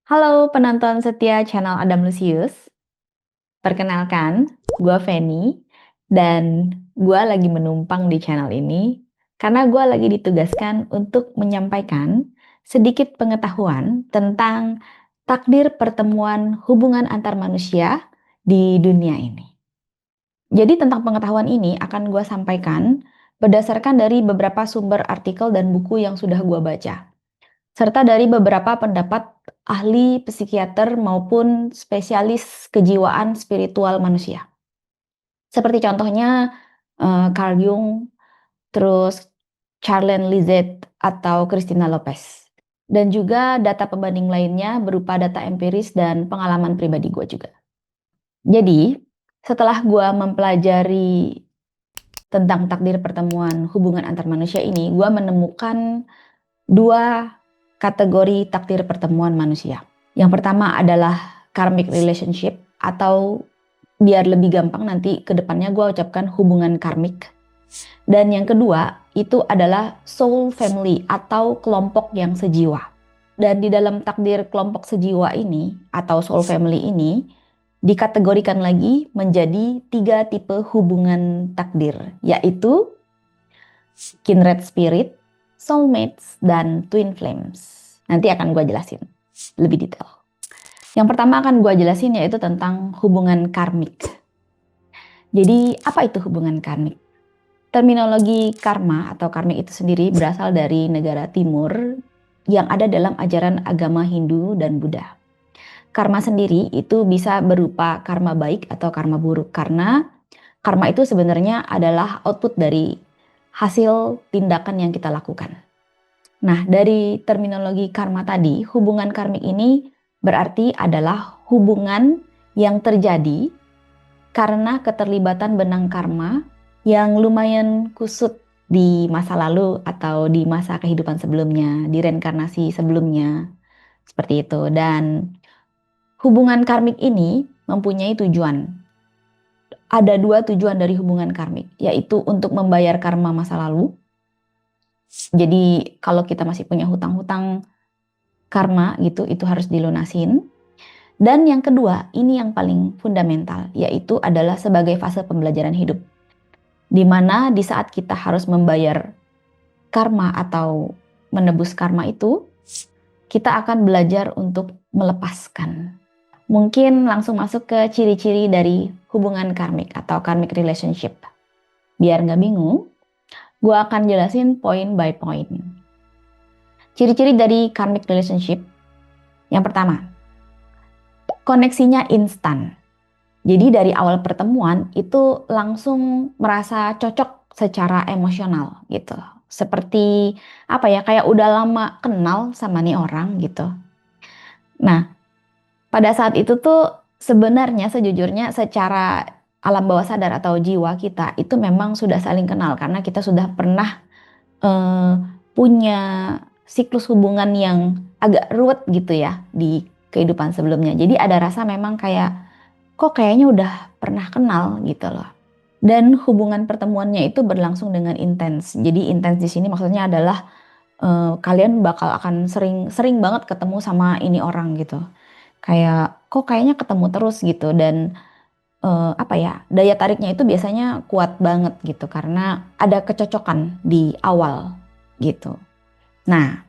Halo penonton setia channel Adam Lucius. Perkenalkan, gue Feni dan gue lagi menumpang di channel ini karena gue lagi ditugaskan untuk menyampaikan sedikit pengetahuan tentang takdir pertemuan hubungan antar manusia di dunia ini. Jadi tentang pengetahuan ini akan gue sampaikan berdasarkan dari beberapa sumber artikel dan buku yang sudah gue baca, serta dari beberapa pendapat ahli psikiater maupun spesialis kejiwaan spiritual manusia. Seperti contohnya Carl Jung, terus Charlene Liset atau Christina Lopez. Dan juga data pembanding lainnya berupa data empiris dan pengalaman pribadi gue juga. Jadi, setelah gue mempelajari tentang takdir pertemuan hubungan antar manusia ini, gue menemukan dua kategori takdir pertemuan manusia. Yang pertama adalah karmic relationship, atau biar lebih gampang nanti ke depannya gue ucapkan hubungan karmik. Dan yang kedua itu adalah soul family atau kelompok yang sejiwa. Dan di dalam takdir kelompok sejiwa ini atau soul family ini dikategorikan lagi menjadi 3 tipe hubungan takdir, yaitu kindred spirit, soulmates, dan twin flames. Nanti akan gue jelasin lebih detail. Yang pertama akan gue jelasin yaitu tentang hubungan karmik. Jadi apa itu hubungan karmik? Terminologi karma atau karmik itu sendiri berasal dari negara timur yang ada dalam ajaran agama Hindu dan Buddha. Karma sendiri itu bisa berupa karma baik atau karma buruk, karena karma itu sebenarnya adalah output dari hasil tindakan yang kita lakukan. Nah, dari terminologi karma tadi, hubungan karmik ini berarti adalah hubungan yang terjadi karena keterlibatan benang karma yang lumayan kusut di masa lalu atau di masa kehidupan sebelumnya, di reinkarnasi sebelumnya, seperti itu. Dan hubungan karmik ini mempunyai tujuan. Ada 2 tujuan dari hubungan karmik, yaitu untuk membayar karma masa lalu. Jadi kalau kita masih punya hutang-hutang karma gitu, itu harus dilunasin. Dan yang kedua, ini yang paling fundamental, yaitu adalah sebagai fase pembelajaran hidup. Di mana di saat kita harus membayar karma atau menebus karma itu, kita akan belajar untuk melepaskan. Mungkin langsung masuk ke ciri-ciri dari hubungan karmik atau karmic relationship. Biar nggak bingung, gue akan jelasin point by point. Ciri-ciri dari karmic relationship. Yang pertama, koneksinya instan. Jadi dari awal pertemuan itu langsung merasa cocok secara emosional gitu. Seperti apa ya, kayak udah lama kenal sama nih orang gitu. Nah, pada saat itu tuh sebenarnya sejujurnya secara alam bawah sadar atau jiwa kita itu memang sudah saling kenal karena kita sudah pernah eh, punya siklus hubungan yang agak ruwet gitu ya di kehidupan sebelumnya. Jadi ada rasa memang kayak kok kayaknya udah pernah kenal gitu loh. Dan hubungan pertemuannya itu berlangsung dengan intens. Jadi intens di sini maksudnya adalah kalian bakal akan sering banget ketemu sama ini orang gitu. Kayak kok kayaknya ketemu terus gitu, dan apa ya, daya tariknya itu biasanya kuat banget gitu karena ada kecocokan di awal gitu. Nah,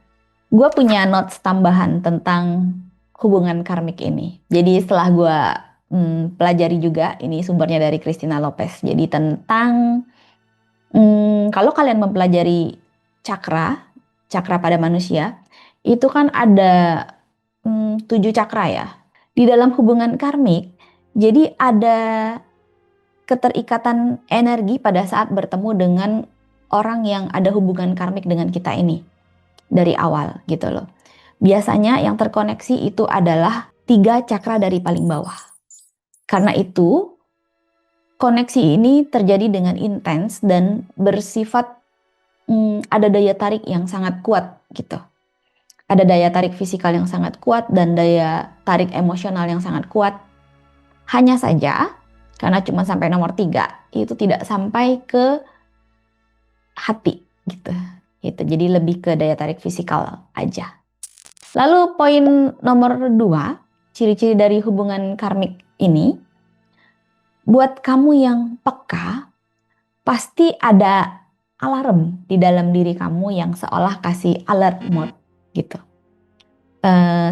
gue punya notes tambahan tentang hubungan karmik ini. Jadi setelah gue pelajari juga, ini sumbernya dari Christina Lopez. Jadi tentang kalau kalian mempelajari cakra, cakra pada manusia, itu kan ada 7 cakra ya. Di dalam hubungan karmik, jadi ada keterikatan energi pada saat bertemu dengan orang yang ada hubungan karmik dengan kita ini dari awal gitu loh. Biasanya yang terkoneksi itu adalah 3 cakra dari paling bawah. Karena itu koneksi ini terjadi dengan intens dan bersifat ada daya tarik yang sangat kuat gitu. Ada daya tarik fisikal yang sangat kuat dan daya tarik emosional yang sangat kuat. Hanya saja karena cuma sampai nomor 3 itu tidak sampai ke hati gitu. Gitu. Jadi lebih ke daya tarik fisikal aja. Lalu poin nomor 2, ciri-ciri dari hubungan karmik ini, buat kamu yang peka, pasti ada alarm di dalam diri kamu yang seolah kasih alert mode gitu.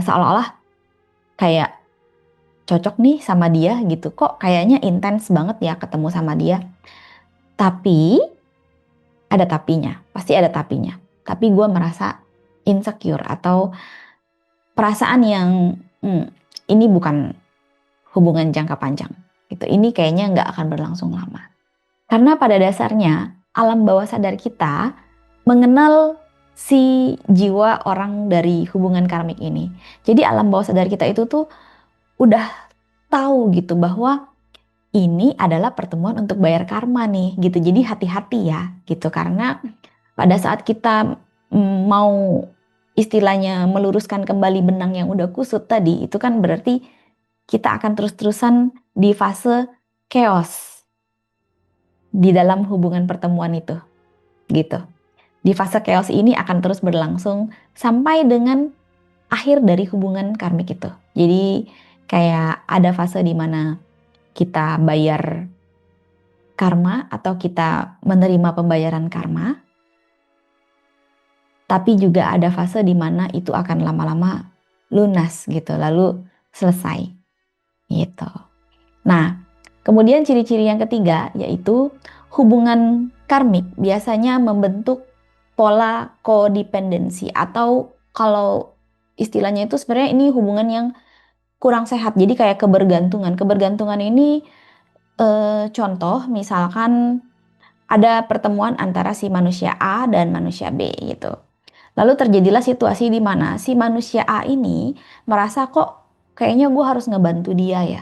Seolah-olah kayak cocok nih sama dia gitu, kok kayaknya intens banget ya ketemu sama dia. Tapi ada tapinya, pasti ada tapinya. Tapi gue merasa insecure atau perasaan yang ini bukan hubungan jangka panjang gitu. Ini kayaknya nggak akan berlangsung lama. Karena pada dasarnya alam bawah sadar kita mengenal si jiwa orang dari hubungan karmik ini. Jadi alam bawah sadar kita itu tuh udah tahu gitu bahwa ini adalah pertemuan untuk bayar karma nih gitu. Jadi hati-hati ya gitu, karena pada saat kita mau istilahnya meluruskan kembali benang yang udah kusut tadi, itu kan berarti kita akan terus-terusan di fase chaos di dalam hubungan pertemuan itu gitu. Di fase chaos ini akan terus berlangsung sampai dengan akhir dari hubungan karmik itu. Jadi kayak ada fase di mana kita bayar karma atau kita menerima pembayaran karma. Tapi juga ada fase di mana itu akan lama-lama lunas gitu, lalu selesai gitu. Nah, kemudian ciri-ciri yang ketiga yaitu hubungan karmik biasanya membentuk pola kodependensi, atau kalau istilahnya itu sebenarnya ini hubungan yang kurang sehat. Jadi kayak kebergantungan. Kebergantungan ini contoh misalkan ada pertemuan antara si manusia A dan manusia B gitu. Lalu terjadilah situasi di mana si manusia A ini merasa kok kayaknya gue harus ngebantu dia ya.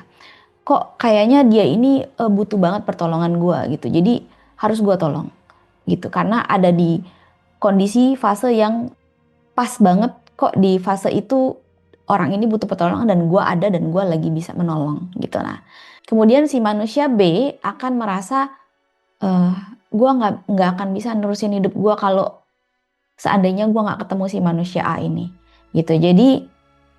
Kok kayaknya dia ini butuh banget pertolongan gue gitu. Jadi harus gue tolong gitu. Karena ada di kondisi fase yang pas banget, kok di fase itu orang ini butuh pertolongan dan gue ada dan gue lagi bisa menolong gitu. Nah, kemudian si manusia B akan merasa gue nggak akan bisa nerusin hidup gue kalau seandainya gue nggak ketemu si manusia A ini gitu. Jadi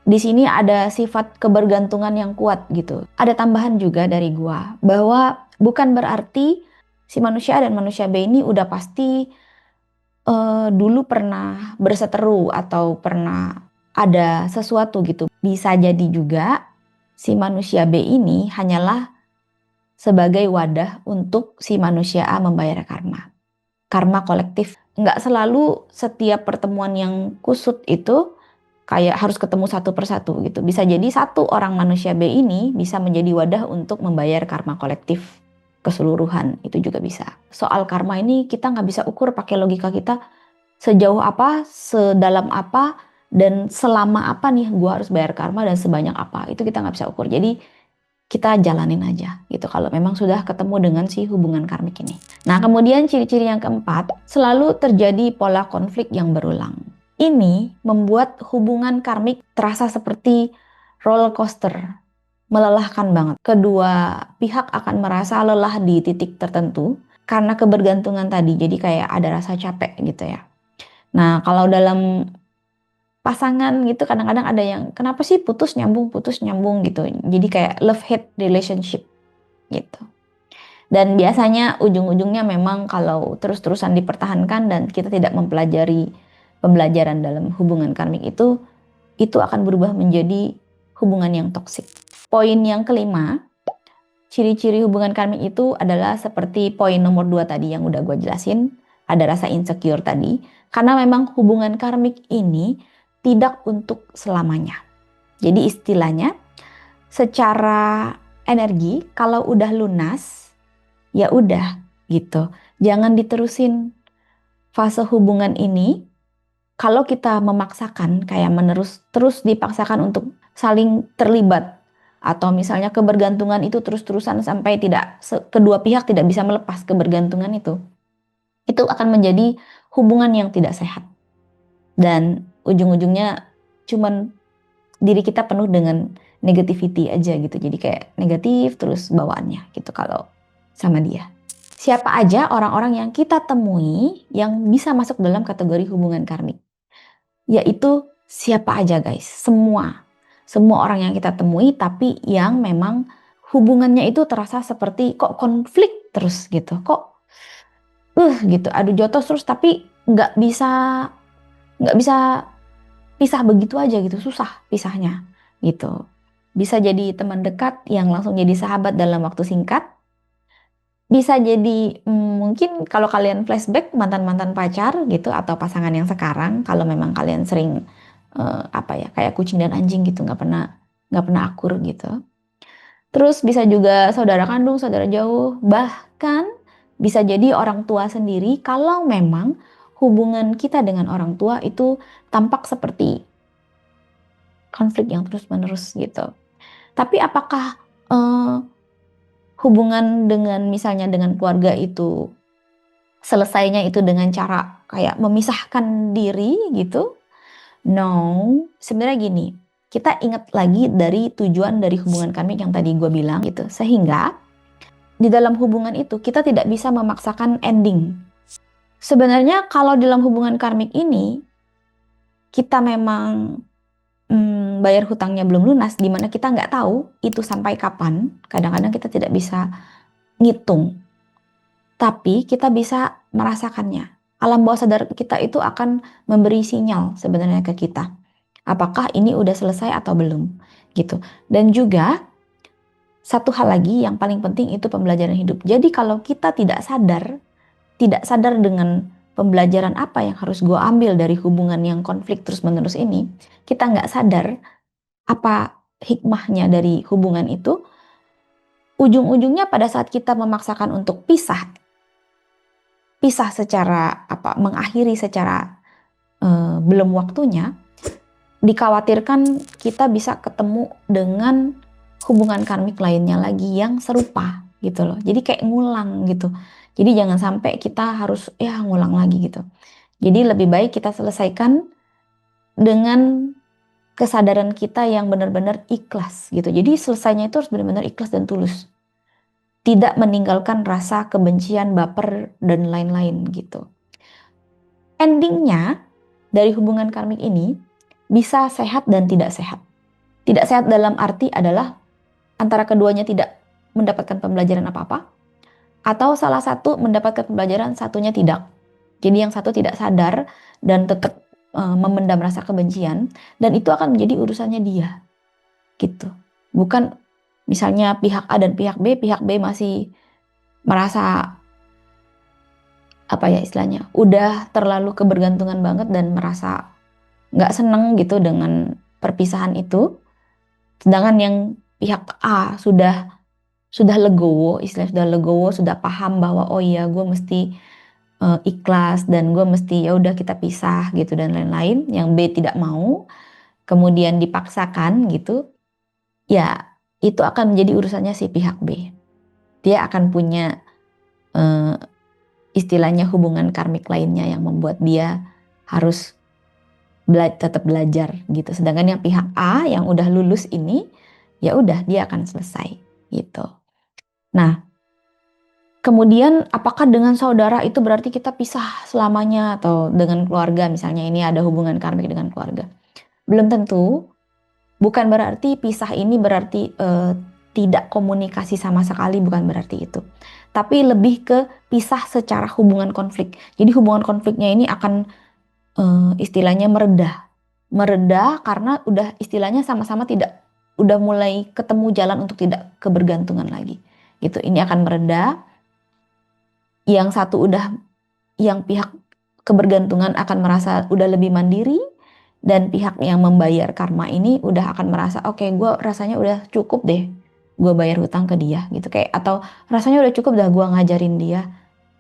di sini ada sifat kebergantungan yang kuat gitu. Ada tambahan juga dari gue bahwa bukan berarti si manusia A dan manusia B ini udah pasti dulu pernah berseteru atau pernah ada sesuatu gitu. Bisa jadi juga si manusia B ini hanyalah sebagai wadah untuk si manusia A membayar karma. Karma kolektif. Nggak selalu setiap pertemuan yang kusut itu kayak harus ketemu satu persatu gitu. Bisa jadi satu orang manusia B ini bisa menjadi wadah untuk membayar karma kolektif keseluruhan. Itu juga bisa. Soal karma ini kita nggak bisa ukur pakai logika kita sejauh apa, sedalam apa, dan selama apa nih gue harus bayar karma dan sebanyak apa. Itu kita nggak bisa ukur. Jadi kita jalanin aja gitu kalau memang sudah ketemu dengan si hubungan karmik ini. Nah, kemudian ciri-ciri yang keempat, selalu terjadi pola konflik yang berulang. Ini membuat hubungan karmik terasa seperti roller coaster, melelahkan banget. Kedua pihak akan merasa lelah di titik tertentu karena kebergantungan tadi. Jadi kayak ada rasa capek gitu ya. Nah, kalau dalam pasangan gitu kadang-kadang ada yang kenapa sih putus nyambung gitu. Jadi kayak love hate relationship gitu. Dan biasanya ujung-ujungnya memang kalau terus-terusan dipertahankan dan kita tidak mempelajari pembelajaran dalam hubungan karmik itu akan berubah menjadi hubungan yang toksik. Poin yang kelima, ciri-ciri hubungan karmik itu adalah seperti poin nomor 2 tadi yang udah gue jelasin, ada rasa insecure tadi, karena memang hubungan karmik ini tidak untuk selamanya. Jadi istilahnya secara energi kalau udah lunas ya udah gitu. Jangan diterusin fase hubungan ini. Kalau kita memaksakan kayak terus dipaksakan untuk saling terlibat atau misalnya kebergantungan itu terus-terusan sampai kedua pihak tidak bisa melepas kebergantungan itu akan menjadi hubungan yang tidak sehat. Dan ujung-ujungnya cuman diri kita penuh dengan negativity aja gitu. Jadi kayak negatif terus bawaannya gitu kalau sama dia. Siapa aja orang-orang yang kita temui yang bisa masuk dalam kategori hubungan karmik? Yaitu siapa aja guys, semua orang yang kita temui, tapi yang memang hubungannya itu terasa seperti kok konflik terus gitu, kok gitu adu jotos terus, tapi nggak bisa pisah begitu aja gitu, susah pisahnya gitu. Bisa jadi teman dekat yang langsung jadi sahabat dalam waktu singkat, bisa jadi mungkin kalau kalian flashback mantan-mantan pacar gitu atau pasangan yang sekarang, kalau memang kalian sering apa ya, kayak kucing dan anjing gitu, nggak pernah akur gitu. Terus bisa juga saudara kandung, saudara jauh, bahkan bisa jadi orang tua sendiri kalau memang hubungan kita dengan orang tua itu tampak seperti konflik yang terus-menerus gitu. Tapi apakah eh, hubungan dengan misalnya dengan keluarga itu selesainya itu dengan cara kayak memisahkan diri gitu? No, sebenarnya gini, kita ingat lagi dari tujuan dari hubungan kami yang tadi gue bilang gitu, sehingga di dalam hubungan itu kita tidak bisa memaksakan ending. Sebenarnya kalau dalam hubungan karmik ini kita memang bayar hutangnya belum lunas, di mana kita nggak tahu itu sampai kapan. Kadang-kadang kita tidak bisa ngitung, tapi kita bisa merasakannya. Alam bawah sadar kita itu akan memberi sinyal sebenarnya ke kita. Apakah ini udah selesai atau belum gitu. Dan juga satu hal lagi yang paling penting itu pembelajaran hidup. Jadi kalau kita tidak sadar dengan pembelajaran apa yang harus gue ambil dari hubungan yang konflik terus-menerus ini, kita nggak sadar apa hikmahnya dari hubungan itu, ujung-ujungnya pada saat kita memaksakan untuk pisah secara mengakhiri secara belum waktunya, dikhawatirkan kita bisa ketemu dengan hubungan karmik lainnya lagi yang serupa gitu loh. Jadi kayak ngulang gitu. Jadi jangan sampai kita harus ya ngulang lagi gitu. Jadi lebih baik kita selesaikan dengan kesadaran kita yang benar-benar ikhlas gitu. Jadi selesainya itu harus benar-benar ikhlas dan tulus. Tidak meninggalkan rasa kebencian, baper, dan lain-lain gitu. Endingnya dari hubungan karmik ini bisa sehat dan tidak sehat. Tidak sehat dalam arti adalah antara keduanya tidak mendapatkan pembelajaran apa-apa, atau salah satu mendapatkan pembelajaran, satunya tidak. Jadi yang satu tidak sadar dan tetap memendam rasa kebencian, dan itu akan menjadi urusannya dia gitu. Bukan misalnya pihak A dan pihak B masih merasa apa ya istilahnya, udah terlalu kebergantungan banget dan merasa nggak seneng gitu dengan perpisahan itu. Sedangkan yang pihak A sudah legowo, istilahnya sudah legowo, sudah paham bahwa oh iya gue mesti ikhlas dan gue mesti ya udah kita pisah gitu dan lain-lain. Yang B tidak mau, kemudian dipaksakan gitu, ya itu akan menjadi urusannya si pihak B. Dia akan punya eh, istilahnya hubungan karmik lainnya yang membuat dia harus tetap belajar gitu. Sedangkan yang pihak A yang udah lulus ini, ya udah dia akan selesai gitu. Nah, kemudian apakah dengan saudara itu berarti kita pisah selamanya, atau dengan keluarga misalnya ini ada hubungan karmik dengan keluarga? Belum tentu. Bukan berarti pisah ini berarti tidak komunikasi sama sekali, bukan berarti itu. Tapi lebih ke pisah secara hubungan konflik. Jadi hubungan konfliknya ini akan istilahnya meredah. Meredah karena udah istilahnya sama-sama tidak, udah mulai ketemu jalan untuk tidak kebergantungan lagi. Gitu. Ini akan meredah. Yang satu yang pihak kebergantungan akan merasa udah lebih mandiri, dan pihak yang membayar karma ini udah akan merasa oke, gue rasanya udah cukup deh gue bayar hutang ke dia gitu, kayak atau rasanya udah cukup dah gue ngajarin dia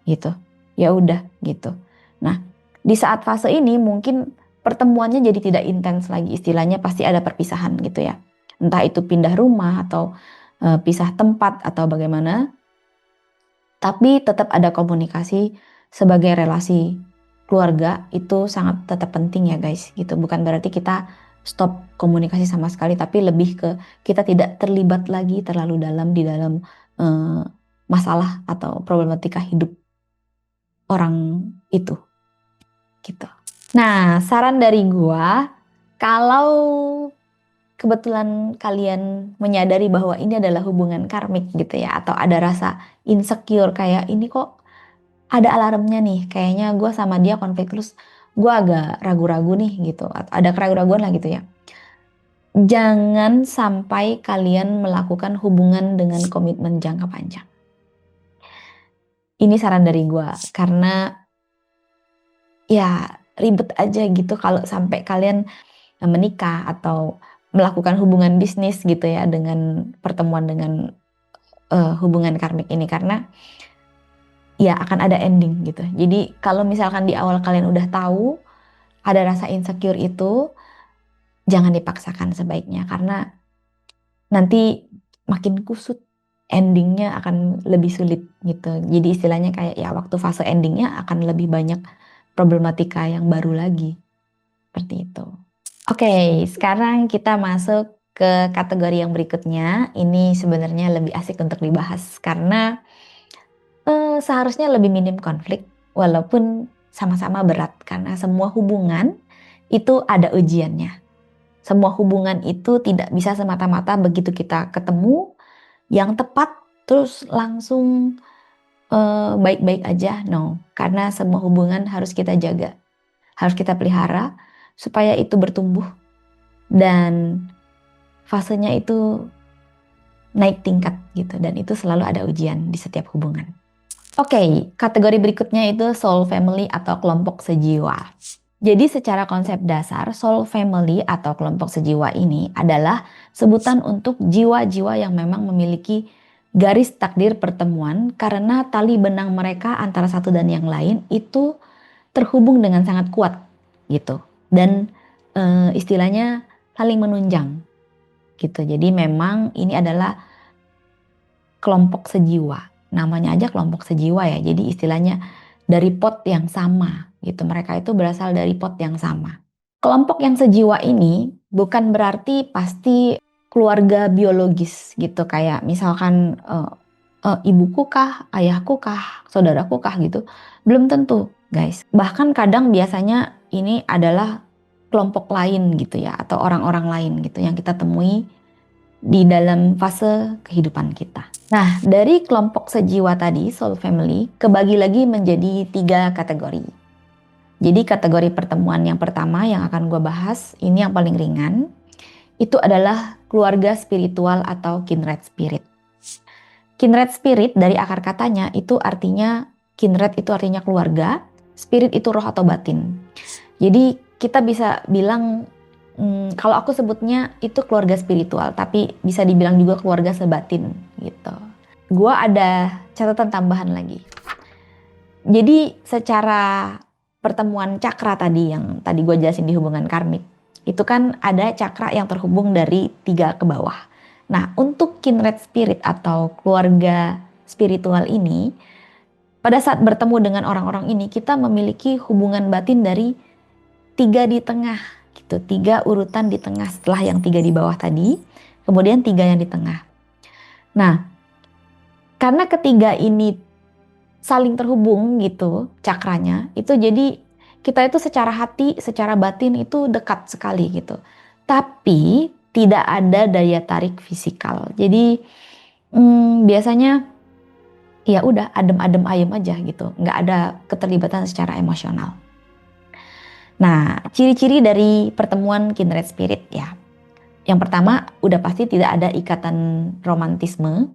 gitu, ya udah gitu. Nah, di saat fase ini mungkin pertemuannya jadi tidak intens lagi, istilahnya pasti ada perpisahan gitu ya, entah itu pindah rumah atau pisah tempat atau bagaimana, tapi tetap ada komunikasi. Sebagai relasi keluarga itu sangat tetap penting ya guys gitu. Bukan berarti kita stop komunikasi sama sekali, tapi lebih ke kita tidak terlibat lagi terlalu dalam di dalam eh, masalah atau problematika hidup orang itu gitu. Nah, saran dari gua, Kalau kebetulan kalian menyadari bahwa ini adalah hubungan karmik gitu ya, atau ada rasa insecure kayak ini kok ada alarmnya nih, kayaknya gue sama dia konflik terus, gue agak ragu-ragu nih gitu, atau ada keraguan-raguan lah gitu ya. Jangan sampai kalian melakukan hubungan dengan komitmen jangka panjang. Ini saran dari gue, karena ya ribet aja gitu kalau sampai kalian menikah atau melakukan hubungan bisnis gitu ya dengan pertemuan dengan hubungan karmik ini, karena ya akan ada ending gitu. Jadi kalau misalkan di awal kalian udah tahu ada rasa insecure itu, jangan dipaksakan sebaiknya, karena nanti makin kusut, endingnya akan lebih sulit gitu. Jadi istilahnya kayak ya waktu fase endingnya akan lebih banyak problematika yang baru lagi. Seperti itu. Oke, sekarang kita masuk ke kategori yang berikutnya. Ini sebenarnya lebih asik untuk dibahas karena seharusnya lebih minim konflik walaupun sama-sama berat, karena semua hubungan itu ada ujiannya. Semua hubungan itu tidak bisa semata-mata begitu kita ketemu yang tepat terus langsung baik-baik aja. No, karena semua hubungan harus kita jaga, harus kita pelihara supaya itu bertumbuh dan fasenya itu naik tingkat gitu, dan itu selalu ada ujian di setiap hubungan. Oke, kategori berikutnya itu soul family atau kelompok sejiwa. Jadi secara konsep dasar, soul family atau kelompok sejiwa ini adalah sebutan untuk jiwa-jiwa yang memang memiliki garis takdir pertemuan karena tali benang mereka antara satu dan yang lain itu terhubung dengan sangat kuat gitu. Dan istilahnya saling menunjang gitu. Jadi memang ini adalah kelompok sejiwa. Namanya aja kelompok sejiwa ya. Jadi istilahnya dari pot yang sama gitu. Mereka itu berasal dari pot yang sama. Kelompok yang sejiwa ini bukan berarti pasti keluarga biologis gitu. Kayak misalkan ibuku kah, ayahku kah, saudaraku kah gitu. Belum tentu guys. Bahkan kadang biasanya ini adalah kelompok lain gitu ya. Atau orang-orang lain gitu yang kita temui di dalam fase kehidupan kita. Nah, dari kelompok sejiwa tadi, soul family, kebagi lagi menjadi 3 kategori. Jadi kategori pertemuan yang pertama yang akan gue bahas, ini yang paling ringan, itu adalah keluarga spiritual atau kindred spirit. Kindred spirit dari akar katanya itu artinya, kindred itu artinya keluarga, spirit itu roh atau batin. Jadi kita bisa bilang, kalau aku sebutnya itu keluarga spiritual, tapi bisa dibilang juga keluarga sebatin gitu. Gua ada catatan tambahan lagi. Jadi secara pertemuan cakra tadi yang tadi gue jelasin di hubungan karmik, itu kan ada cakra yang terhubung dari 3 ke bawah. Nah, untuk kindred spirit atau keluarga spiritual ini, pada saat bertemu dengan orang-orang ini, kita memiliki hubungan batin dari 3 di tengah gitu, 3 urutan di tengah setelah yang 3 di bawah tadi, kemudian 3 yang di tengah. Nah, karena ketiga ini saling terhubung gitu cakranya, itu jadi kita itu secara hati, secara batin itu dekat sekali gitu. Tapi tidak ada daya tarik fisikal. Jadi biasanya ya udah adem-adem ayem aja gitu, nggak ada keterlibatan secara emosional. Nah, ciri-ciri dari pertemuan kindred spirit ya. Yang pertama, udah pasti tidak ada ikatan romantisme.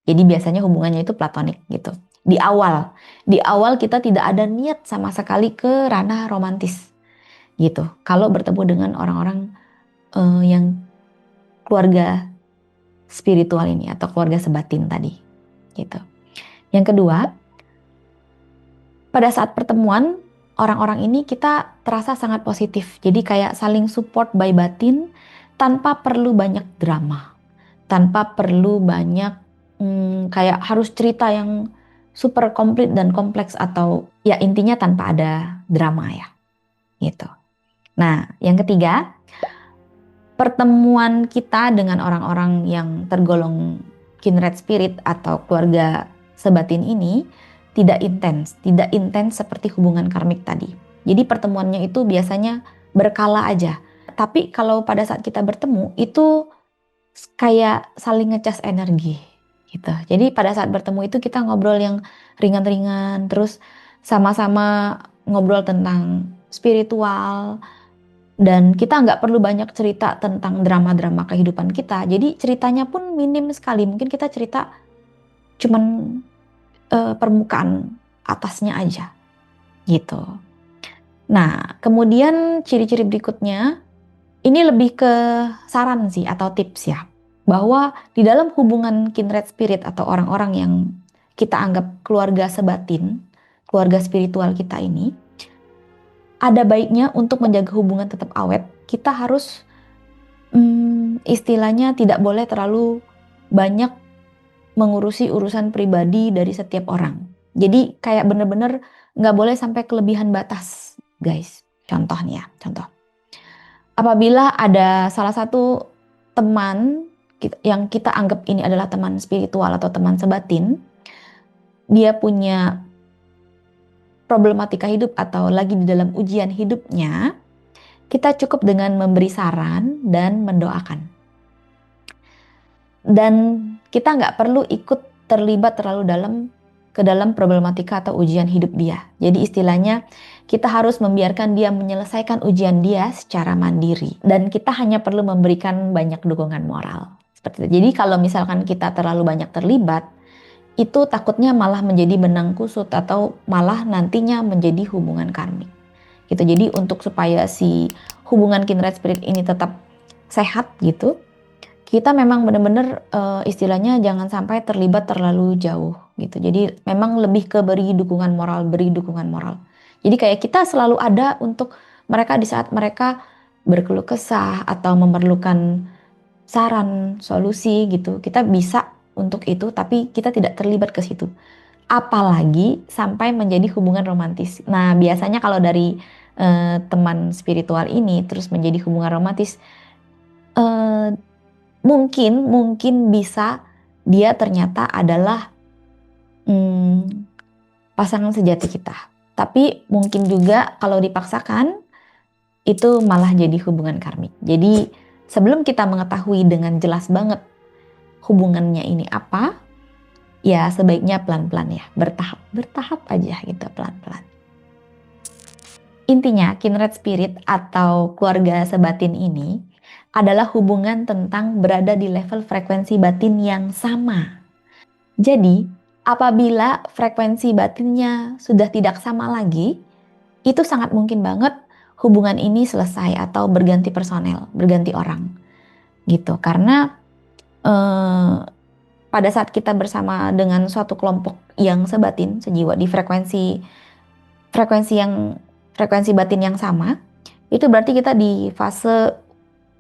Jadi biasanya hubungannya itu platonik gitu. Di awal kita tidak ada niat sama sekali ke ranah romantis gitu. Kalau bertemu dengan orang-orang yang keluarga spiritual ini atau keluarga sebatin tadi gitu. Yang kedua, pada saat pertemuan orang-orang ini kita terasa sangat positif. Jadi kayak saling support by batin tanpa perlu banyak drama. Tanpa perlu banyak kayak harus cerita yang super komplit dan kompleks, atau ya intinya tanpa ada drama ya gitu. Nah, yang ketiga, pertemuan kita dengan orang-orang yang tergolong kindred spirit atau keluarga sebatin ini tidak intens seperti hubungan karmik tadi. Jadi pertemuannya itu biasanya berkala aja. Tapi kalau pada saat kita bertemu itu kayak saling ngecas energi gitu. Jadi pada saat bertemu itu kita ngobrol yang ringan-ringan, terus sama-sama ngobrol tentang spiritual, dan kita nggak perlu banyak cerita tentang drama-drama kehidupan kita. Jadi ceritanya pun minim sekali. Mungkin kita cerita cuman permukaan atasnya aja gitu. Nah, kemudian ciri-ciri berikutnya ini lebih ke saran sih atau tips ya. Bahwa di dalam hubungan kindred spirit atau orang-orang yang kita anggap keluarga sebatin, keluarga spiritual kita ini, ada baiknya untuk menjaga hubungan tetap awet, kita harus istilahnya tidak boleh terlalu banyak mengurusi urusan pribadi dari setiap orang. Jadi kayak bener-bener nggak boleh sampai kelebihan batas, guys. Contoh nih ya, contoh. Apabila ada salah satu teman yang kita anggap ini adalah teman spiritual atau teman sebatin, dia punya problematika hidup atau lagi di dalam ujian hidupnya, kita cukup dengan memberi saran dan mendoakan. Dan kita nggak perlu ikut terlibat terlalu ke dalam problematika atau ujian hidup dia. Jadi istilahnya kita harus membiarkan dia menyelesaikan ujian dia secara mandiri. Dan kita hanya perlu memberikan banyak dukungan moral. Seperti itu. Jadi kalau misalkan kita terlalu banyak terlibat, itu takutnya malah menjadi benang kusut atau malah nantinya menjadi hubungan karmik. Gitu. Jadi untuk supaya si hubungan kindred spirit ini tetap sehat gitu, kita memang benar-benar istilahnya jangan sampai terlibat terlalu jauh gitu. Jadi memang lebih ke beri dukungan moral, beri dukungan moral. Jadi kayak kita selalu ada untuk mereka di saat mereka berkeluh kesah atau memerlukan saran, solusi gitu. Kita bisa untuk itu, tapi kita tidak terlibat ke situ. Apalagi sampai menjadi hubungan romantis. Nah, biasanya kalau dari teman spiritual ini terus menjadi hubungan romantis, eh, mungkin bisa dia ternyata adalah pasangan sejati kita. Tapi mungkin juga kalau dipaksakan itu malah jadi hubungan karmik. Jadi sebelum kita mengetahui dengan jelas banget hubungannya ini apa, ya sebaiknya pelan-pelan ya, bertahap aja gitu, pelan-pelan. Intinya kindred spirit atau keluarga sebatin ini adalah hubungan tentang berada di level frekuensi batin yang sama. Jadi, apabila frekuensi batinnya sudah tidak sama lagi, itu sangat mungkin banget hubungan ini selesai atau berganti personel, berganti orang. Gitu. Karena pada saat kita bersama dengan suatu kelompok yang sebatin, sejiwa di frekuensi batin yang sama, itu berarti kita di fase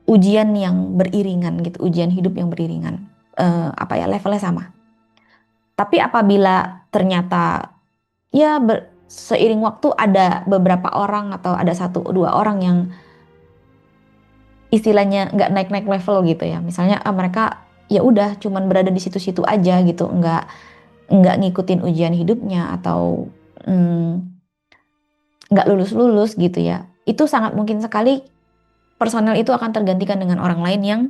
ujian yang beriringan gitu, ujian hidup yang beriringan. Levelnya sama. Tapi apabila ternyata seiring waktu ada beberapa orang atau ada satu dua orang yang istilahnya nggak naik-naik level gitu ya. Misalnya mereka ya udah cuman berada di situ-situ aja gitu, nggak ngikutin ujian hidupnya atau nggak lulus-lulus gitu ya. Itu sangat mungkin sekali personel itu akan tergantikan dengan orang lain yang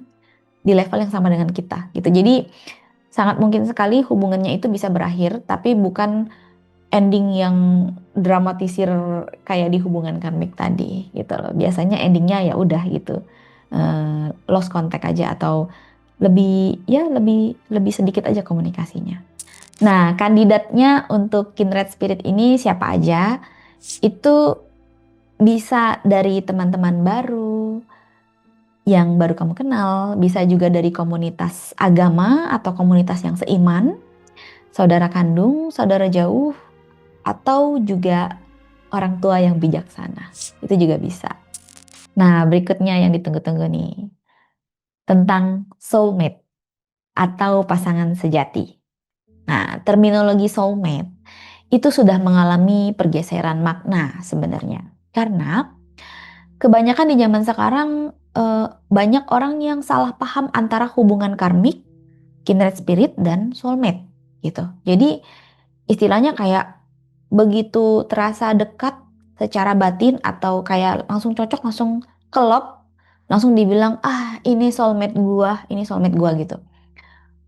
di level yang sama dengan kita gitu. Jadi sangat mungkin sekali hubungannya itu bisa berakhir, tapi bukan ending yang dramatisir kayak di hubungan karmik tadi gitu loh. Biasanya endingnya ya udah gitu, lost contact aja atau lebih sedikit aja komunikasinya. Nah, kandidatnya untuk kindred spirit ini siapa aja? Itu bisa dari teman-teman baru yang baru kamu kenal, bisa juga dari komunitas agama atau komunitas yang seiman, saudara kandung, saudara jauh, atau juga orang tua yang bijaksana. Itu juga bisa. Nah, berikutnya yang ditunggu-tunggu nih. Tentang soulmate atau pasangan sejati. Nah, terminologi soulmate itu sudah mengalami pergeseran makna sebenarnya. Karena kebanyakan di zaman sekarang banyak orang yang salah paham antara hubungan karmik, kindred spirit, dan soulmate gitu. Jadi istilahnya kayak begitu terasa dekat secara batin atau kayak langsung cocok, langsung kelop, langsung dibilang, ini soulmate gua, ini soulmate gua gitu.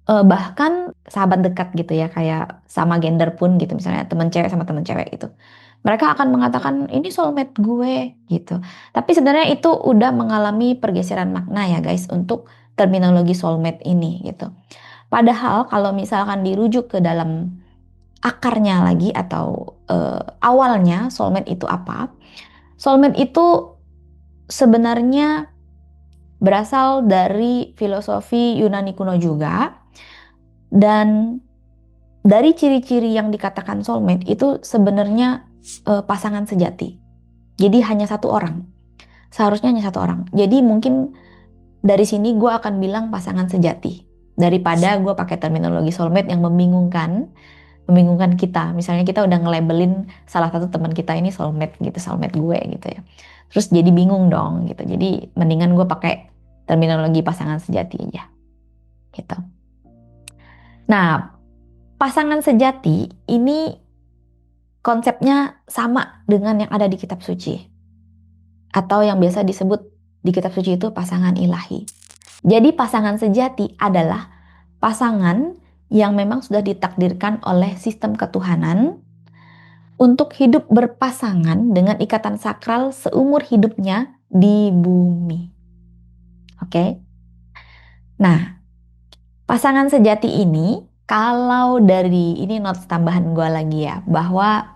Bahkan sahabat dekat gitu ya, kayak sama gender pun gitu, misalnya teman cewek sama teman cewek gitu. Mereka akan mengatakan ini soulmate gue gitu. Tapi sebenarnya itu udah mengalami pergeseran makna ya guys untuk terminologi soulmate ini gitu. Padahal kalau misalkan dirujuk ke dalam akarnya lagi atau awalnya soulmate itu apa? Soulmate itu sebenarnya berasal dari filosofi Yunani kuno juga, dan dari ciri-ciri yang dikatakan soulmate itu sebenarnya pasangan sejati. Jadi hanya satu orang. Seharusnya hanya satu orang. Jadi mungkin dari sini gue akan bilang pasangan sejati. Daripada gue pakai terminologi soulmate yang membingungkan kita. Misalnya kita udah nge-labelin salah satu teman kita ini soulmate gitu, soulmate gue gitu ya. Terus jadi bingung dong gitu. Jadi mendingan gue pakai terminologi pasangan sejati aja gitu. Nah, pasangan sejati ini konsepnya sama dengan yang ada di kitab suci, atau yang biasa disebut di kitab suci itu pasangan ilahi. Jadi pasangan sejati adalah pasangan yang memang sudah ditakdirkan oleh sistem ketuhanan untuk hidup berpasangan dengan ikatan sakral seumur hidupnya di bumi. Oke? Nah, pasangan sejati ini, kalau dari ini notes tambahan gue lagi ya, bahwa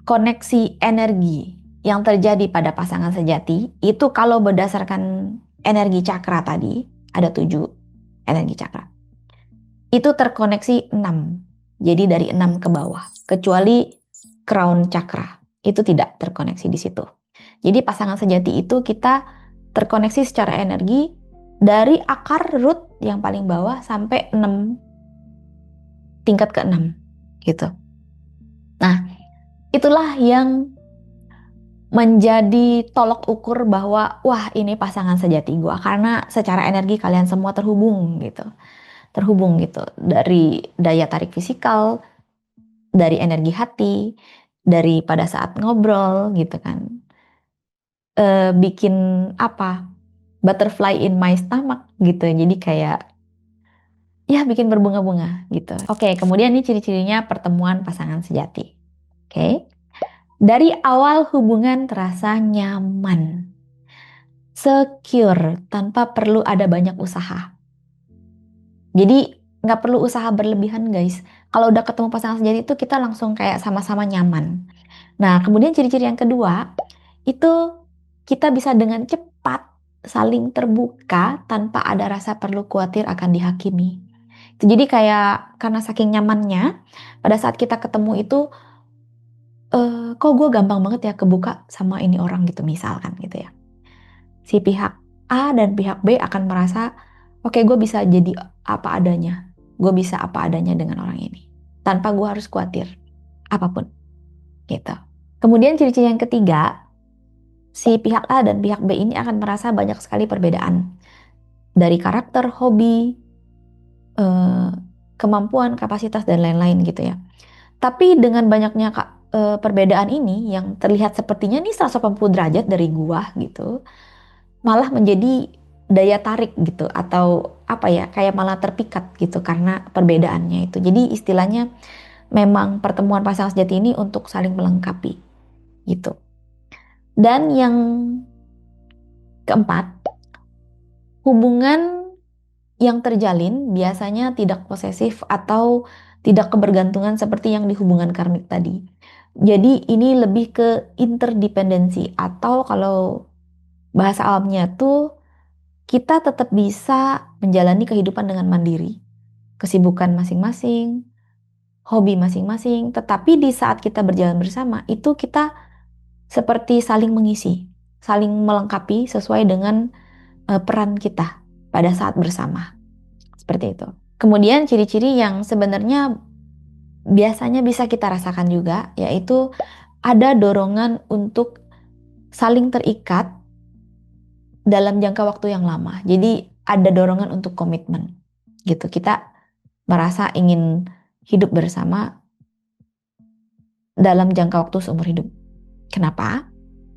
koneksi energi yang terjadi pada pasangan sejati itu kalau berdasarkan energi cakra tadi, ada 7 energi cakra. Itu terkoneksi 6. Jadi dari 6 ke bawah. Kecuali crown cakra. Itu tidak terkoneksi di situ. Jadi pasangan sejati itu kita terkoneksi secara energi dari akar root yang paling bawah sampai 6, tingkat ke-6 gitu. Nah, itulah yang menjadi tolok ukur bahwa wah ini pasangan sejati gua, karena secara energi kalian semua terhubung gitu. Terhubung gitu dari daya tarik fisikal, dari energi hati, dari pada saat ngobrol gitu kan. Bikin apa? Butterfly in my stomach gitu. Jadi kayak ya bikin berbunga-bunga gitu. Oke, kemudian ini ciri-cirinya pertemuan pasangan sejati. Oke. Dari awal hubungan terasa nyaman, secure, tanpa perlu ada banyak usaha. Jadi nggak perlu usaha berlebihan guys. Kalau udah ketemu pasangan sejati itu kita langsung kayak sama-sama nyaman. Nah, kemudian ciri-ciri yang kedua, itu kita bisa dengan cepat saling terbuka tanpa ada rasa perlu khawatir akan dihakimi. Itu jadi kayak karena saking nyamannya, pada saat kita ketemu itu, kok gue gampang banget ya kebuka sama ini orang gitu misalkan gitu ya. Si pihak A dan pihak B akan merasa, oke, gue bisa jadi apa adanya. Gue bisa apa adanya dengan orang ini. Tanpa gue harus khawatir. Apapun. Gitu. Kemudian ciri-ciri yang ketiga, si pihak A dan pihak B ini akan merasa banyak sekali perbedaan. Dari karakter, hobi, kemampuan, kapasitas, dan lain-lain gitu ya. Tapi dengan banyaknya perbedaan ini yang terlihat sepertinya nih 180 derajat dari gua gitu, malah menjadi daya tarik gitu, atau apa ya, kayak malah terpikat gitu karena perbedaannya itu. Jadi istilahnya memang pertemuan pasangan sejati ini untuk saling melengkapi gitu. Dan yang keempat, hubungan yang terjalin biasanya tidak posesif atau tidak kebergantungan seperti yang di hubungan karmik tadi. Jadi ini lebih ke interdependensi, atau kalau bahasa alamnya tuh kita tetap bisa menjalani kehidupan dengan mandiri. Kesibukan masing-masing, hobi masing-masing, tetapi di saat kita berjalan bersama, itu kita seperti saling mengisi, saling melengkapi sesuai dengan peran kita pada saat bersama. Seperti itu. Kemudian ciri-ciri yang sebenarnya biasanya bisa kita rasakan juga, yaitu ada dorongan untuk saling terikat dalam jangka waktu yang lama. Jadi ada dorongan untuk komitmen gitu. Kita merasa ingin hidup bersama dalam jangka waktu seumur hidup. Kenapa?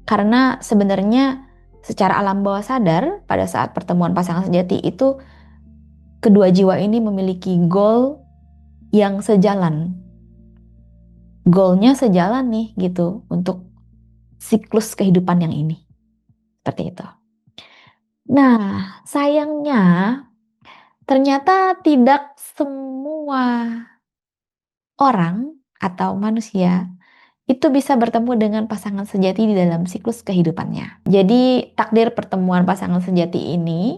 Karena sebenarnya secara alam bawah sadar pada saat pertemuan pasangan sejati itu kedua jiwa ini memiliki goal yang sejalan. Goalnya sejalan nih gitu untuk siklus kehidupan yang ini. Seperti itu. Nah, sayangnya ternyata tidak semua orang atau manusia itu bisa bertemu dengan pasangan sejati di dalam siklus kehidupannya. Jadi takdir pertemuan pasangan sejati ini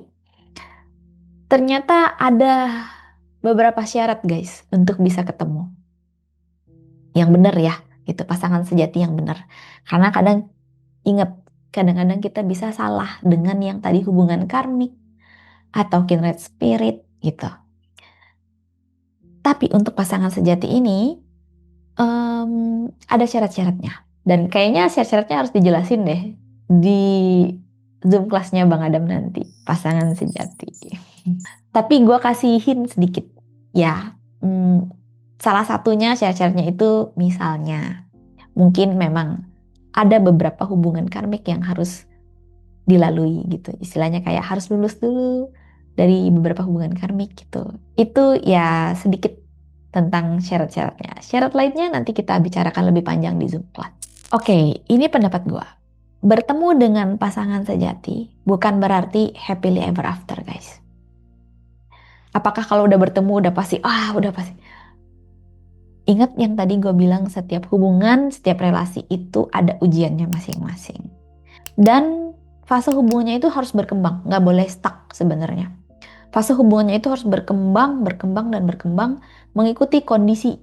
ternyata ada beberapa syarat guys untuk bisa ketemu. Yang benar ya, gitu pasangan sejati yang benar. Karena ingat, kadang-kadang kita bisa salah dengan yang tadi hubungan karmik atau kindred spirit gitu. Tapi untuk pasangan sejati ini ada syarat-syaratnya. Dan kayaknya syarat-syaratnya harus dijelasin deh di Zoom kelasnya Bang Adam nanti, pasangan sejati. Tapi gue kasihin sedikit ya. Salah satunya syarat-syaratnya itu misalnya mungkin memang ada beberapa hubungan karmik yang harus dilalui gitu. Istilahnya kayak harus lulus dulu dari beberapa hubungan karmik gitu. Itu ya sedikit tentang syarat-syaratnya. Syarat lainnya nanti kita bicarakan lebih panjang di Zoom class. Oke, ini pendapat gua. Bertemu dengan pasangan sejati bukan berarti happily ever after, guys. Apakah kalau udah bertemu udah pasti, udah pasti. Ingat yang tadi gue bilang setiap hubungan, setiap relasi itu ada ujiannya masing-masing. Dan fase hubungannya itu harus berkembang, nggak boleh stuck sebenarnya. Fase hubungannya itu harus berkembang, berkembang, dan berkembang mengikuti kondisi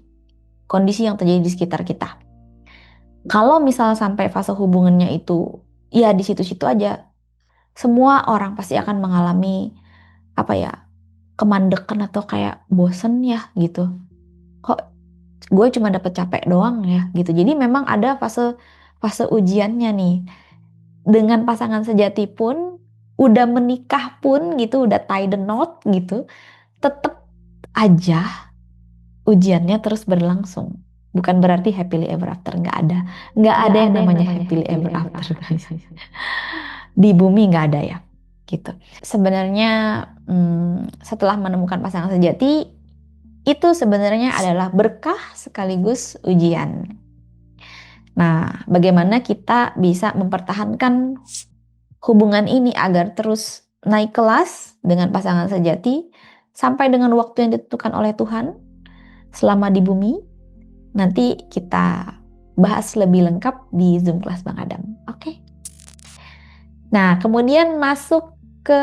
yang terjadi di sekitar kita. Kalau misal sampai fase hubungannya itu ya di situ-situ aja, semua orang pasti akan mengalami apa ya, kemandekan atau kayak bosen ya gitu. Kok gue cuma dapet capek doang ya gitu. Jadi memang ada fase fase ujiannya nih. Dengan pasangan sejati pun, udah menikah pun gitu, udah tie the knot gitu, tetep aja ujiannya terus berlangsung. Bukan berarti happily ever after, nggak ada yang namanya happily ever after guys. Di bumi nggak ada ya, gitu. Sebenarnya setelah menemukan pasangan sejati itu sebenarnya adalah berkah sekaligus ujian. Nah, bagaimana kita bisa mempertahankan hubungan ini agar terus naik kelas dengan pasangan sejati sampai dengan waktu yang ditentukan oleh Tuhan selama di bumi. Nanti kita bahas lebih lengkap di Zoom kelas Bang Adam. Oke. Nah, kemudian masuk ke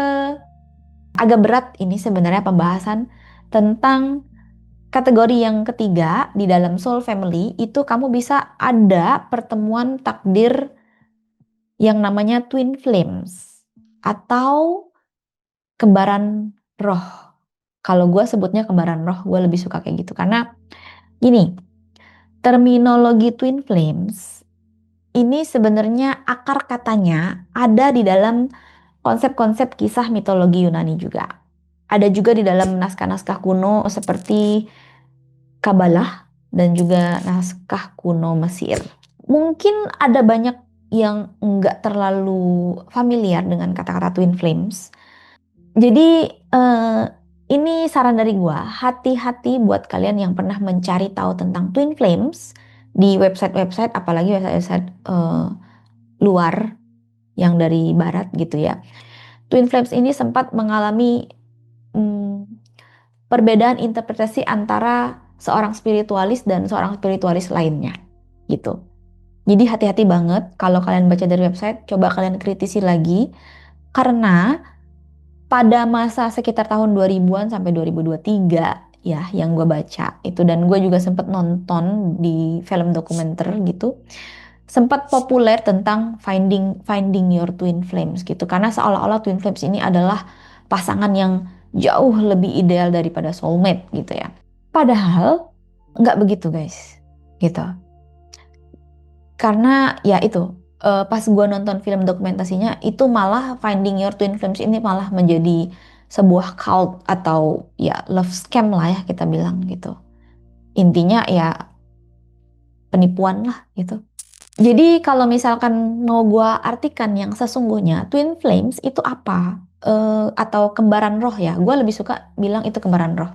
agak berat ini sebenarnya pembahasan tentang kategori yang ketiga di dalam Soul Family. Itu kamu bisa ada pertemuan takdir yang namanya Twin Flames atau kembaran roh. Kalau gue sebutnya kembaran roh, gue lebih suka kayak gitu. Karena gini, terminologi Twin Flames ini sebenarnya akar katanya ada di dalam konsep-konsep kisah mitologi Yunani juga. Ada juga di dalam naskah-naskah kuno seperti Kabalah dan juga naskah kuno Mesir. Mungkin ada banyak yang nggak terlalu familiar dengan kata-kata Twin Flames. Jadi ini saran dari gua, hati-hati buat kalian yang pernah mencari tahu tentang Twin Flames di website-website, apalagi website-website luar yang dari barat gitu ya. Twin Flames ini sempat mengalami perbedaan interpretasi antara seorang spiritualis dan seorang spiritualis lainnya gitu. Jadi hati-hati banget kalau kalian baca dari website, coba kalian kritisi lagi karena pada masa sekitar tahun 2000-an sampai 2023 ya yang gue baca itu, dan gue juga sempat nonton di film dokumenter gitu, sempat populer tentang finding your twin flames gitu, karena seolah-olah twin flames ini adalah pasangan yang jauh lebih ideal daripada soulmate gitu ya. Padahal nggak begitu guys gitu. Karena ya itu pas gue nonton film dokumentasinya itu malah Finding Your Twin Flames ini malah menjadi sebuah cult atau ya love scam lah ya kita bilang gitu. Intinya ya penipuan lah gitu. Jadi kalau misalkan mau gua artikan yang sesungguhnya, twin flames itu apa? Atau kembaran roh ya. Gua lebih suka bilang itu kembaran roh.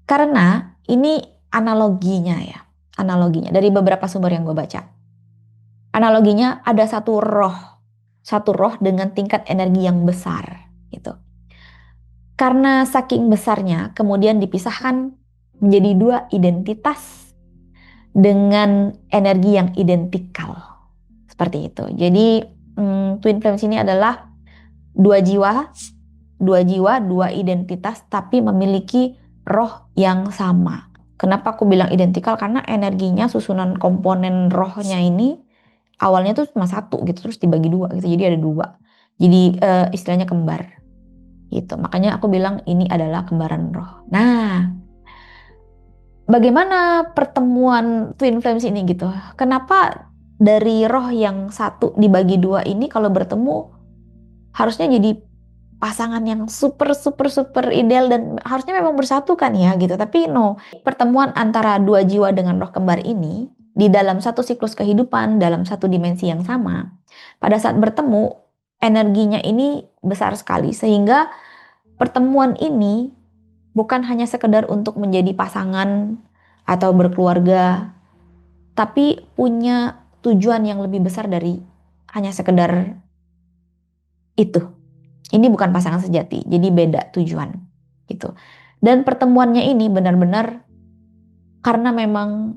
Karena ini analoginya ya. Analoginya dari beberapa sumber yang gue baca. Analoginya ada satu roh. Satu roh dengan tingkat energi yang besar gitu. Karena saking besarnya kemudian dipisahkan menjadi dua identitas dengan energi yang identikal. Seperti itu. Jadi twin flames ini adalah dua jiwa, dua identitas tapi memiliki roh yang sama. Kenapa aku bilang identikal? Karena energinya, susunan komponen rohnya ini awalnya tuh cuma satu gitu, terus dibagi dua gitu. Jadi ada dua. Jadi istilahnya kembar gitu. Makanya aku bilang ini adalah kembaran roh. Nah, bagaimana pertemuan twin flames ini gitu? Kenapa dari roh yang satu dibagi dua ini kalau bertemu harusnya jadi pasangan yang super super super ideal dan harusnya memang bersatu kan ya gitu. Tapi no, pertemuan antara dua jiwa dengan roh kembar ini di dalam satu siklus kehidupan, dalam satu dimensi yang sama, pada saat bertemu energinya ini besar sekali sehingga pertemuan ini bukan hanya sekedar untuk menjadi pasangan atau berkeluarga, tapi punya tujuan yang lebih besar dari hanya sekedar itu. Ini bukan pasangan sejati, jadi beda tujuan gitu. Dan pertemuannya ini benar-benar karena memang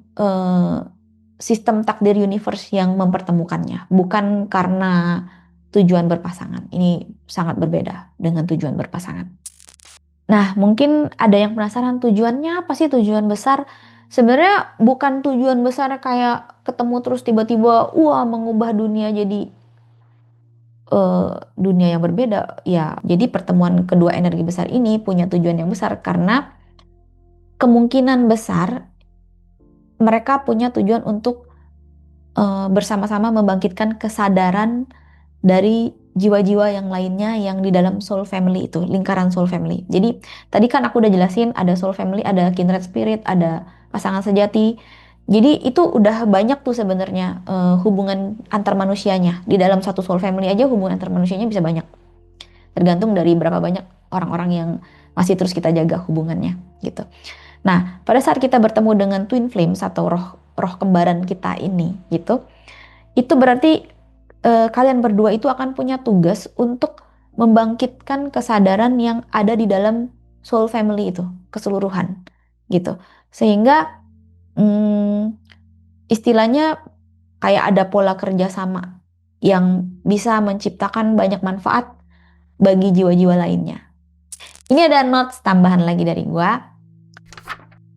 sistem takdir universe yang mempertemukannya, bukan karena tujuan berpasangan. Ini sangat berbeda dengan tujuan berpasangan. Nah, mungkin ada yang penasaran tujuannya apa sih, tujuan besar? Sebenarnya bukan tujuan besar kayak ketemu terus tiba-tiba wah mengubah dunia jadi dunia yang berbeda ya. Jadi pertemuan kedua energi besar ini punya tujuan yang besar karena kemungkinan besar mereka punya tujuan untuk bersama-sama membangkitkan kesadaran dari jiwa-jiwa yang lainnya yang di dalam soul family itu, lingkaran soul family. Jadi tadi kan aku udah jelasin ada soul family, ada kindred spirit, ada pasangan sejati. Jadi itu udah banyak tuh sebenarnya hubungan antar manusianya. Di dalam satu soul family aja hubungan antar manusianya bisa banyak. Tergantung dari berapa banyak orang-orang yang masih terus kita jaga hubungannya gitu. Nah, pada saat kita bertemu dengan twin flames atau roh kembaran kita ini gitu, itu berarti kalian berdua itu akan punya tugas untuk membangkitkan kesadaran yang ada di dalam soul family itu keseluruhan gitu. Sehingga hmm, istilahnya kayak ada pola kerjasama yang bisa menciptakan banyak manfaat bagi jiwa-jiwa lainnya. Ini ada notes tambahan lagi dari gua.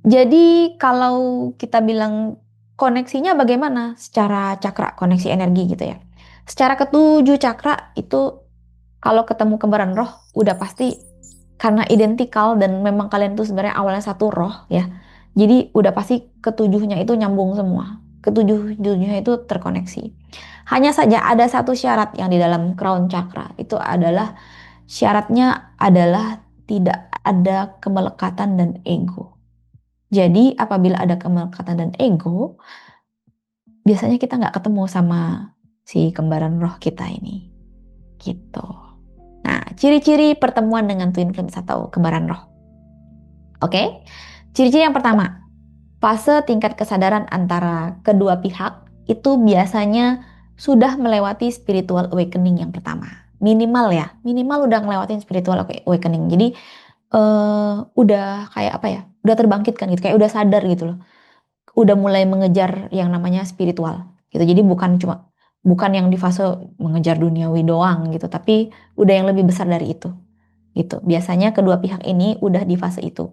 Jadi kalau kita bilang koneksinya bagaimana secara cakra, koneksi energi gitu ya. Secara ketujuh cakra itu kalau ketemu kembaran roh udah pasti karena identikal dan memang kalian tuh sebenarnya awalnya satu roh ya. Jadi udah pasti ketujuhnya itu nyambung semua. Ketujuhnya itu terkoneksi. Hanya saja ada satu syarat yang di dalam crown chakra itu adalah syaratnya adalah tidak ada kemelekatan dan ego. Jadi apabila ada kemelekatan dan ego, biasanya kita nggak ketemu sama si kembaran roh kita ini. Gitu. Nah, ciri-ciri pertemuan dengan twin flames atau kembaran roh. Oke? Ciri-ciri yang pertama, fase tingkat kesadaran antara kedua pihak itu biasanya sudah melewati spiritual awakening yang pertama. Minimal ya, minimal udah ngelewatin spiritual awakening. Jadi udah kayak apa ya? Udah terbangkitkan gitu, kayak udah sadar gitu loh. Udah mulai mengejar yang namanya spiritual gitu. Jadi bukan yang di fase mengejar duniawi doang gitu, tapi udah yang lebih besar dari itu gitu. Biasanya kedua pihak ini udah di fase itu.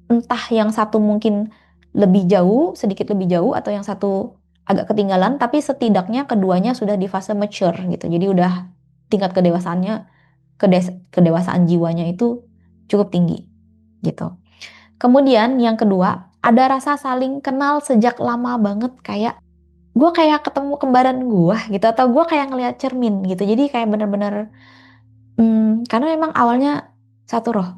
Entah yang satu mungkin lebih jauh, sedikit lebih jauh, atau yang satu agak ketinggalan, tapi setidaknya keduanya sudah di fase mature gitu. Jadi udah tingkat kedewasaannya, kedewasaan jiwanya itu cukup tinggi gitu. Kemudian yang kedua, ada rasa saling kenal sejak lama banget, kayak gue kayak ketemu kembaran gue gitu, atau gue kayak ngeliat cermin gitu. Jadi kayak bener-bener karena memang awalnya satu roh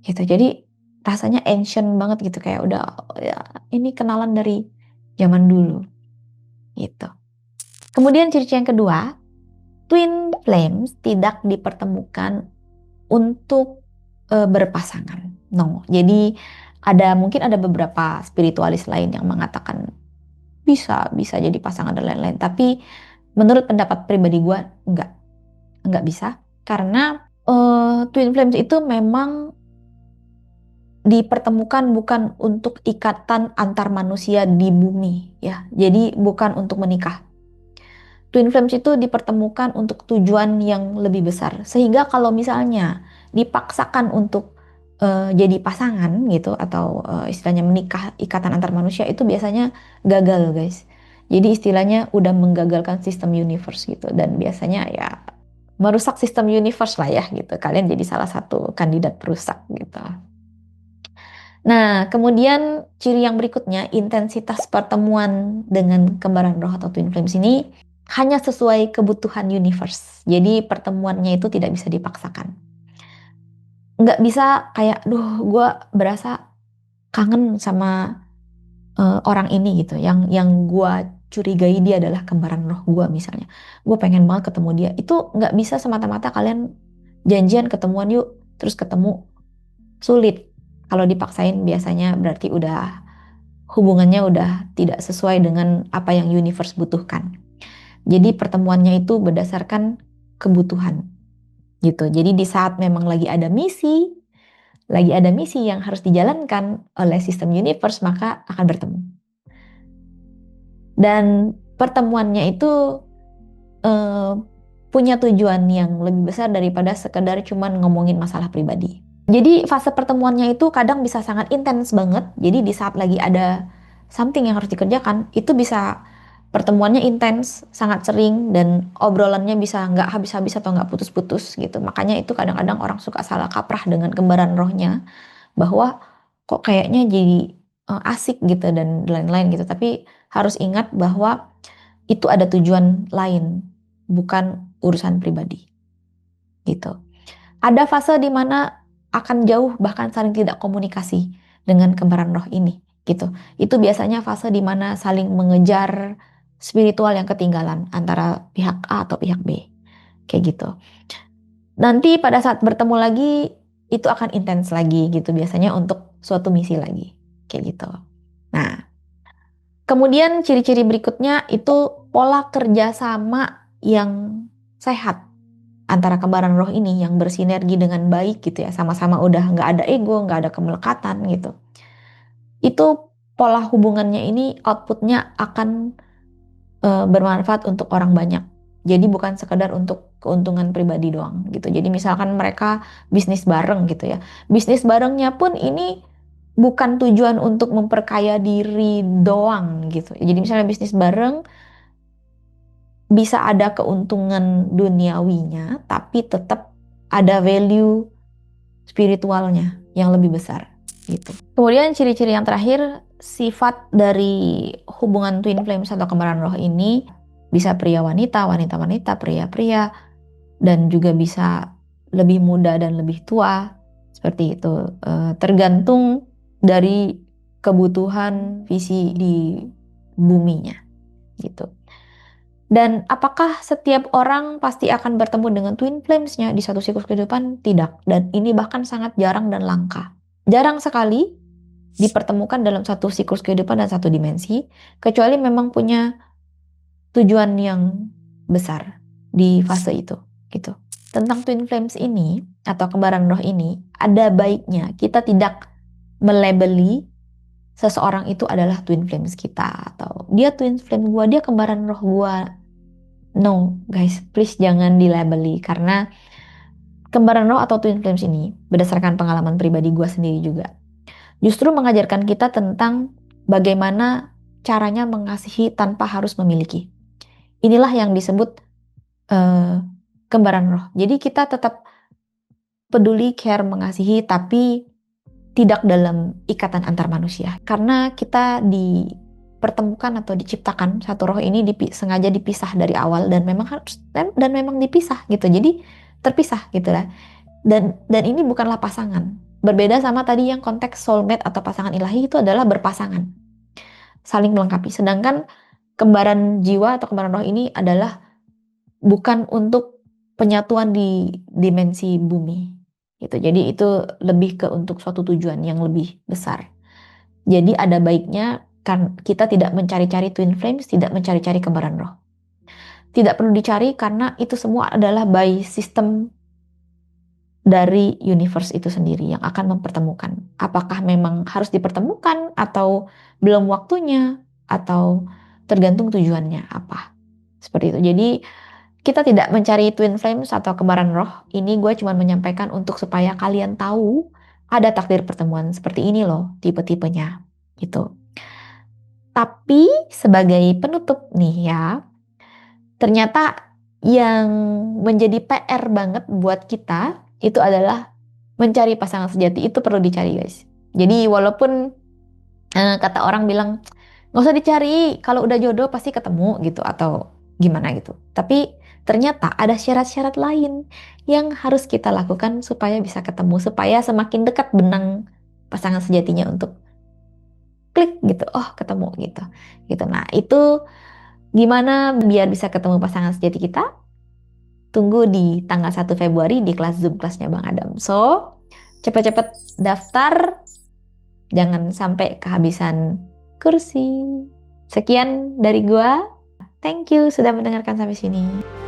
gitu. Jadi rasanya ancient banget gitu, kayak udah ya, ini kenalan dari zaman dulu gitu. Kemudian ciri yang kedua, twin flames tidak dipertemukan untuk berpasangan. No. Jadi mungkin ada beberapa spiritualis lain yang mengatakan bisa jadi pasangan dan lain-lain. Tapi menurut pendapat pribadi gue nggak bisa, karena twin flames itu memang dipertemukan bukan untuk ikatan antar manusia di bumi ya. Jadi bukan untuk menikah. Twin flames itu dipertemukan untuk tujuan yang lebih besar. Sehingga kalau misalnya dipaksakan untuk jadi pasangan gitu atau istilahnya menikah ikatan antar manusia itu biasanya gagal, guys. Jadi istilahnya udah menggagalkan sistem universe gitu, dan biasanya ya merusak sistem universe lah ya gitu. Kalian jadi salah satu kandidat perusak gitu. Nah, kemudian ciri yang berikutnya, intensitas pertemuan dengan kembaran roh atau twin flames ini hanya sesuai kebutuhan universe. Jadi pertemuannya itu tidak bisa dipaksakan. Nggak bisa kayak, duh, gue berasa kangen sama orang ini gitu. Yang gue curigai dia adalah kembaran roh gue misalnya. Gue pengen banget ketemu dia. Itu nggak bisa semata-mata kalian janjian ketemuan yuk, terus ketemu. Sulit. Kalau dipaksain biasanya berarti hubungannya udah tidak sesuai dengan apa yang universe butuhkan. Jadi pertemuannya itu berdasarkan kebutuhan gitu. Jadi di saat memang lagi ada misi yang harus dijalankan oleh sistem universe, maka akan bertemu. Dan pertemuannya itu punya tujuan yang lebih besar daripada sekedar cuman ngomongin masalah pribadi. Jadi fase pertemuannya itu kadang bisa sangat intens banget. Jadi di saat lagi ada something yang harus dikerjakan, itu bisa pertemuannya intens, sangat sering, dan obrolannya bisa nggak habis-habis atau nggak putus-putus gitu. Makanya itu kadang-kadang orang suka salah kaprah dengan kembaran rohnya, bahwa kok kayaknya jadi asik gitu dan lain-lain gitu. Tapi harus ingat bahwa itu ada tujuan lain, bukan urusan pribadi gitu. Ada fase di mana akan jauh bahkan saling tidak komunikasi dengan kembaran roh ini gitu. Itu biasanya fase di mana saling mengejar spiritual yang ketinggalan antara pihak A atau pihak B. Kayak gitu. Nanti pada saat bertemu lagi itu akan intens lagi gitu, biasanya untuk suatu misi lagi. Kayak gitu. Nah, kemudian ciri-ciri berikutnya itu pola kerjasama yang sehat antara kembaran roh ini yang bersinergi dengan baik gitu ya, sama-sama udah nggak ada ego, nggak ada kemelekatan gitu. Itu pola hubungannya ini outputnya akan bermanfaat untuk orang banyak. Jadi bukan sekedar untuk keuntungan pribadi doang gitu. Jadi misalkan mereka bisnis bareng gitu ya. Bisnis barengnya pun ini bukan tujuan untuk memperkaya diri doang gitu. Jadi misalnya bisnis bareng bisa ada keuntungan duniawinya, tapi tetap ada value spiritualnya yang lebih besar gitu. Kemudian ciri-ciri yang terakhir, sifat dari hubungan twin flames atau kembaran roh ini bisa pria wanita, wanita wanita, pria pria, dan juga bisa lebih muda dan lebih tua, seperti itu. Tergantung dari kebutuhan visi di buminya gitu. Dan apakah setiap orang pasti akan bertemu dengan twin flames-nya di satu siklus kehidupan? Tidak. Dan ini bahkan sangat jarang dan langka. Jarang sekali dipertemukan dalam satu siklus kehidupan dan satu dimensi, kecuali memang punya tujuan yang besar di fase itu, gitu. Tentang twin flames ini atau kembaran roh ini, ada baiknya kita tidak melabeli seseorang itu adalah twin flames kita, atau dia twin flame gua, dia kembaran roh gua. No, guys, please jangan dilabeli, karena kembaran roh atau twin flames ini berdasarkan pengalaman pribadi gua sendiri juga justru mengajarkan kita tentang bagaimana caranya mengasihi tanpa harus memiliki. Inilah yang disebut kembaran roh. Jadi kita tetap peduli, care, mengasihi, tapi tidak dalam ikatan antar manusia. Karena kita dipertemukan atau diciptakan satu roh ini sengaja dipisah dari awal, dan memang harus dan memang dipisah gitu. Jadi terpisah gitu lah. Dan ini bukanlah pasangan. Berbeda sama tadi yang konteks soulmate atau pasangan ilahi, itu adalah berpasangan. Saling melengkapi. Sedangkan kembaran jiwa atau kembaran roh ini adalah bukan untuk penyatuan di dimensi bumi gitu. Jadi itu lebih ke untuk suatu tujuan yang lebih besar. Jadi ada baiknya kan kita tidak mencari-cari twin flames, tidak mencari-cari kembaran roh. Tidak perlu dicari karena itu semua adalah by system dari universe itu sendiri yang akan mempertemukan. Apakah memang harus dipertemukan atau belum waktunya atau tergantung tujuannya apa. Seperti itu. Jadi kita tidak mencari twin flames atau kembaran roh. Ini gue cuma menyampaikan untuk supaya kalian tahu ada takdir pertemuan seperti ini loh, tipe-tipenya gitu. Tapi sebagai penutup nih ya, ternyata yang menjadi PR banget buat kita itu adalah mencari pasangan sejati. Itu perlu dicari guys. Jadi walaupun kata orang bilang nggak usah dicari, kalau udah jodoh pasti ketemu gitu atau gimana gitu. Tapi ternyata ada syarat-syarat lain yang harus kita lakukan supaya bisa ketemu, supaya semakin dekat benang pasangan sejatinya untuk klik gitu, oh ketemu gitu. Gitu. Nah, itu gimana biar bisa ketemu pasangan sejati kita? Tunggu di tanggal 1 Februari di kelas Zoom kelasnya Bang Adam. So, cepet-cepet daftar, jangan sampai kehabisan kursi. Sekian dari gua. Thank you sudah mendengarkan sampai sini.